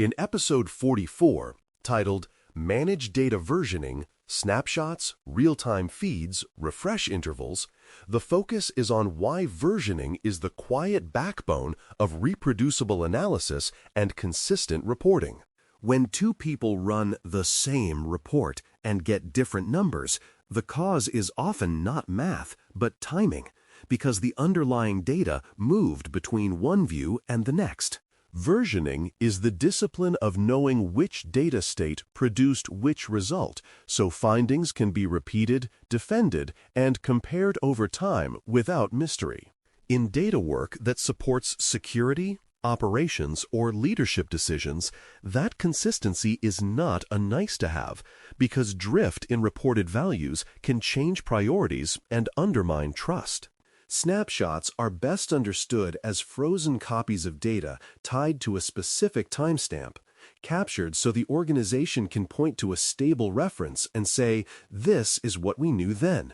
In episode 44, titled Manage Data Versioning, Snapshots, Real-Time Feeds, Refresh Intervals, the focus is on why versioning is the quiet backbone of reproducible analysis and consistent reporting. When two people run the same report and get different numbers, the cause is often not math, but timing, because the underlying data moved between one view and the next. Versioning is the discipline of knowing which data state produced which result, so findings can be repeated, defended, and compared over time without mystery. In data work that supports security, operations, or leadership decisions, that consistency is not a nice-to-have, because drift in reported values can change priorities and undermine trust. Snapshots are best understood as frozen copies of data tied to a specific timestamp, captured so the organization can point to a stable reference and say, "This is what we knew then."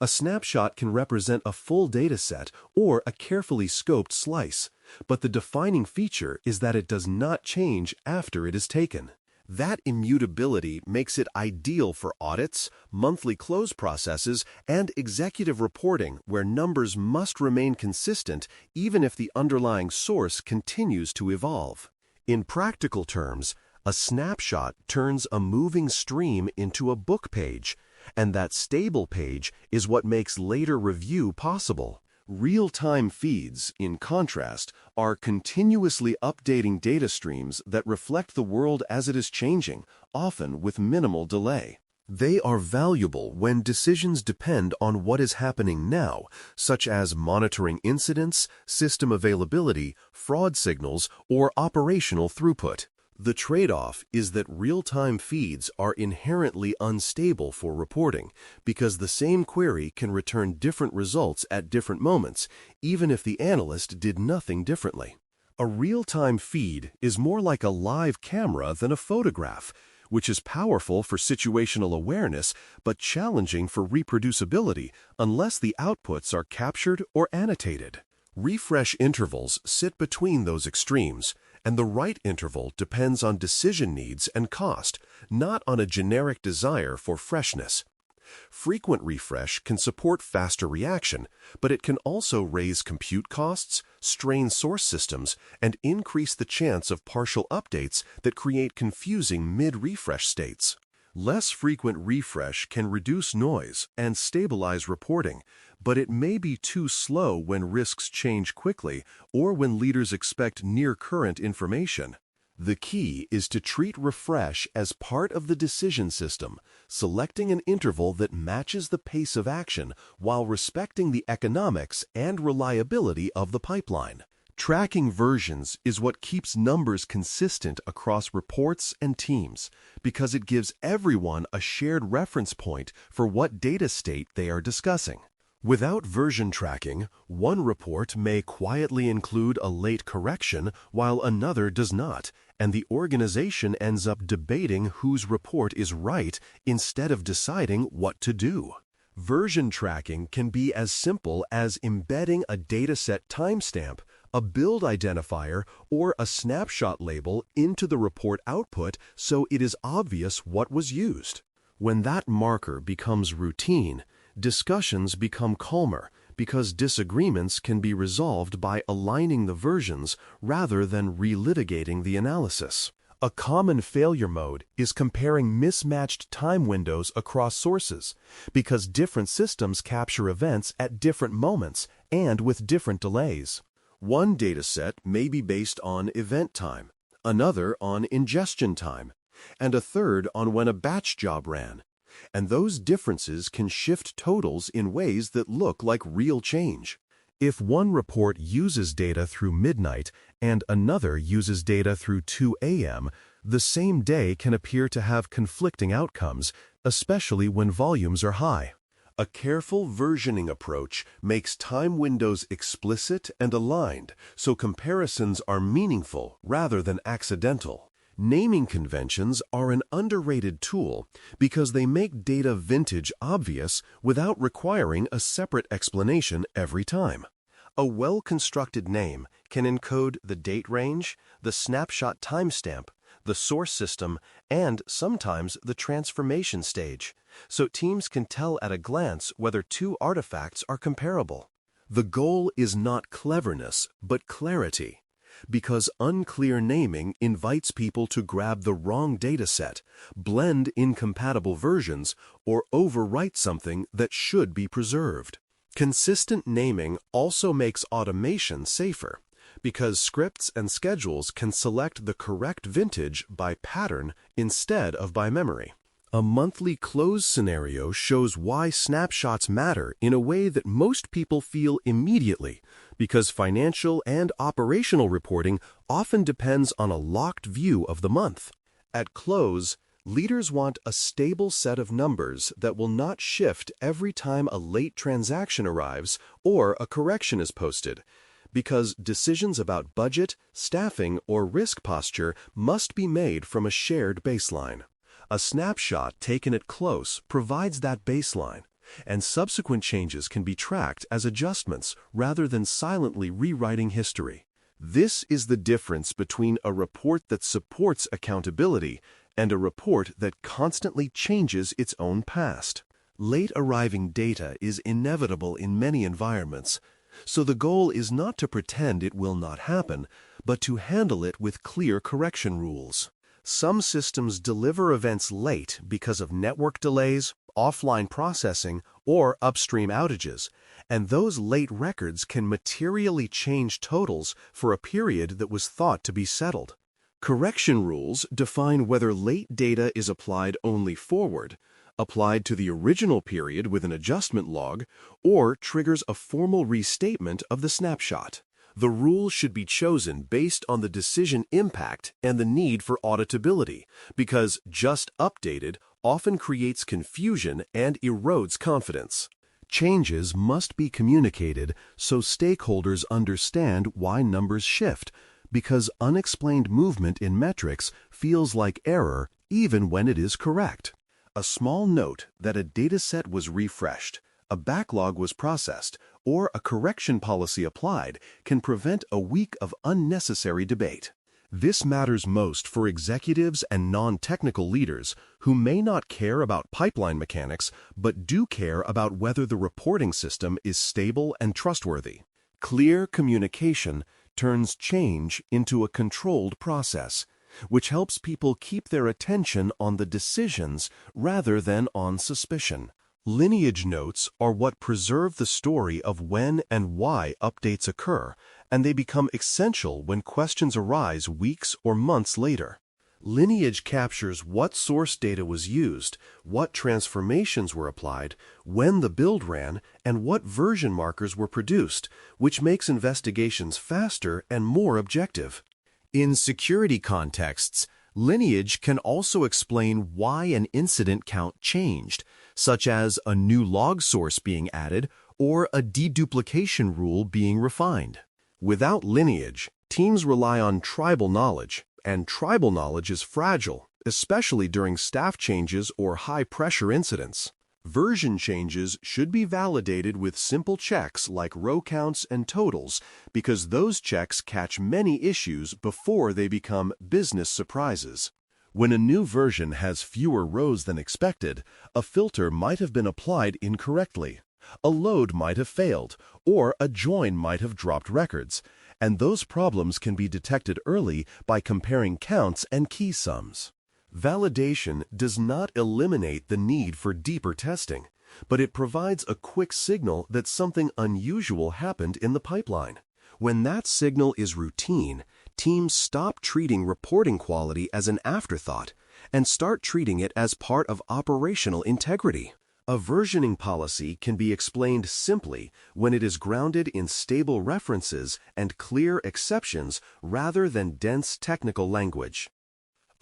A snapshot can represent a full data set or a carefully scoped slice, but the defining feature is that it does not change after it is taken. That immutability makes it ideal for audits, monthly close processes, and executive reporting where numbers must remain consistent even if the underlying source continues to evolve. In practical terms, a snapshot turns a moving stream into a book page, and that stable page is what makes later review possible. Real-time feeds, in contrast, are continuously updating data streams that reflect the world as it is changing, often with minimal delay. They are valuable when decisions depend on what is happening now, such as monitoring incidents, system availability, fraud signals, or operational throughput. The trade-off is that real-time feeds are inherently unstable for reporting because the same query can return different results at different moments, even if the analyst did nothing differently. A real-time feed is more like a live camera than a photograph, which is powerful for situational awareness but challenging for reproducibility unless the outputs are captured or annotated. Refresh intervals sit between those extremes, and the right interval depends on decision needs and cost, not on a generic desire for freshness. Frequent refresh can support faster reaction, but it can also raise compute costs, strain source systems, and increase the chance of partial updates that create confusing mid-refresh states. Less frequent refresh can reduce noise and stabilize reporting, but it may be too slow when risks change quickly or when leaders expect near-current information. The key is to treat refresh as part of the decision system, selecting an interval that matches the pace of action while respecting the economics and reliability of the pipeline. Tracking versions is what keeps numbers consistent across reports and teams because it gives everyone a shared reference point for what data state they are discussing. Without version tracking, one report may quietly include a late correction while another does not, and the organization ends up debating whose report is right instead of deciding what to do. Version tracking can be as simple as embedding a dataset timestamp, a build identifier, or a snapshot label into the report output so it is obvious what was used. When that marker becomes routine, discussions become calmer because disagreements can be resolved by aligning the versions rather than relitigating the analysis. A common failure mode is comparing mismatched time windows across sources because different systems capture events at different moments and with different delays. One dataset may be based on event time, another on ingestion time, and a third on when a batch job ran. And those differences can shift totals in ways that look like real change. If one report uses data through midnight and another uses data through 2 a.m., the same day can appear to have conflicting outcomes, especially when volumes are high. A careful versioning approach makes time windows explicit and aligned so comparisons are meaningful rather than accidental. Naming conventions are an underrated tool because they make data vintage obvious without requiring a separate explanation every time. A well-constructed name can encode the date range, the snapshot timestamp, the source system, and sometimes the transformation stage, so teams can tell at a glance whether two artifacts are comparable. The goal is not cleverness, but clarity, because unclear naming invites people to grab the wrong dataset, blend incompatible versions, or overwrite something that should be preserved. Consistent naming also makes automation safer, because scripts and schedules can select the correct vintage by pattern instead of by memory. A monthly close scenario shows why snapshots matter in a way that most people feel immediately, because financial and operational reporting often depends on a locked view of the month. At close, leaders want a stable set of numbers that will not shift every time a late transaction arrives or a correction is posted, because decisions about budget, staffing, or risk posture must be made from a shared baseline. A snapshot taken at close provides that baseline, and subsequent changes can be tracked as adjustments rather than silently rewriting history. This is the difference between a report that supports accountability and a report that constantly changes its own past. Late arriving data is inevitable in many environments, so the goal is not to pretend it will not happen, but to handle it with clear correction rules. Some systems deliver events late because of network delays, offline processing, or upstream outages, and those late records can materially change totals for a period that was thought to be settled. Correction rules define whether late data is applied only forward, applied to the original period with an adjustment log, or triggers a formal restatement of the snapshot. The rule should be chosen based on the decision impact and the need for auditability, because just updated often creates confusion and erodes confidence. Changes must be communicated so stakeholders understand why numbers shift, because unexplained movement in metrics feels like error even when it is correct. A small note that a dataset was refreshed, a backlog was processed, or a correction policy applied can prevent a week of unnecessary debate. This matters most for executives and non-technical leaders who may not care about pipeline mechanics but do care about whether the reporting system is stable and trustworthy. Clear communication turns change into a controlled process, which helps people keep their attention on the decisions rather than on suspicion. Lineage notes are what preserve the story of when and why updates occur, and they become essential when questions arise weeks or months later. Lineage captures what source data was used, what transformations were applied, when the build ran, and what version markers were produced, which makes investigations faster and more objective. In security contexts, lineage can also explain why an incident count changed, such as a new log source being added or a deduplication rule being refined. Without lineage, teams rely on tribal knowledge, and tribal knowledge is fragile, especially during staff changes or high-pressure incidents. Version changes should be validated with simple checks like row counts and totals, because those checks catch many issues before they become business surprises. When a new version has fewer rows than expected, a filter might have been applied incorrectly, a load might have failed, or a join might have dropped records, and those problems can be detected early by comparing counts and key sums. Validation does not eliminate the need for deeper testing, but it provides a quick signal that something unusual happened in the pipeline. When that signal is routine, teams stop treating reporting quality as an afterthought and start treating it as part of operational integrity. A versioning policy can be explained simply when it is grounded in stable references and clear exceptions rather than dense technical language.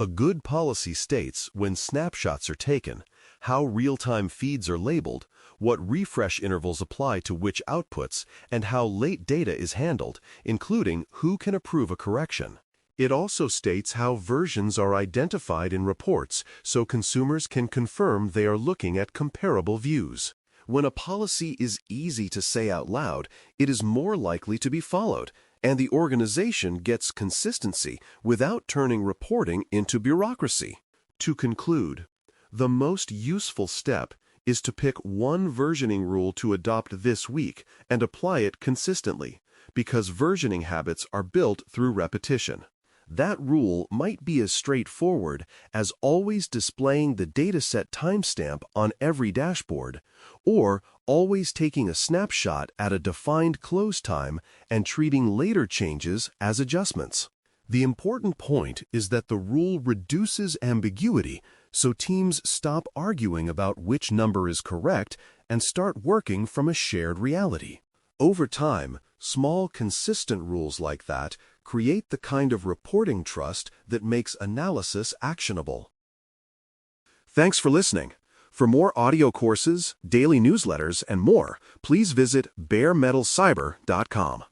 A good policy states when snapshots are taken, how real-time feeds are labeled, what refresh intervals apply to which outputs, and how late data is handled, including who can approve a correction. It also states how versions are identified in reports so consumers can confirm they are looking at comparable views. When a policy is easy to say out loud, it is more likely to be followed, and the organization gets consistency without turning reporting into bureaucracy. To conclude, the most useful step is to pick one versioning rule to adopt this week and apply it consistently, because versioning habits are built through repetition. That rule might be as straightforward as always displaying the dataset timestamp on every dashboard, or always taking a snapshot at a defined close time and treating later changes as adjustments. The important point is that the rule reduces ambiguity, so teams stop arguing about which number is correct and start working from a shared reality. Over time, small, consistent rules like that create the kind of reporting trust that makes analysis actionable. Thanks for listening. For more audio courses, daily newsletters, and more, please visit baremetalcyber.com.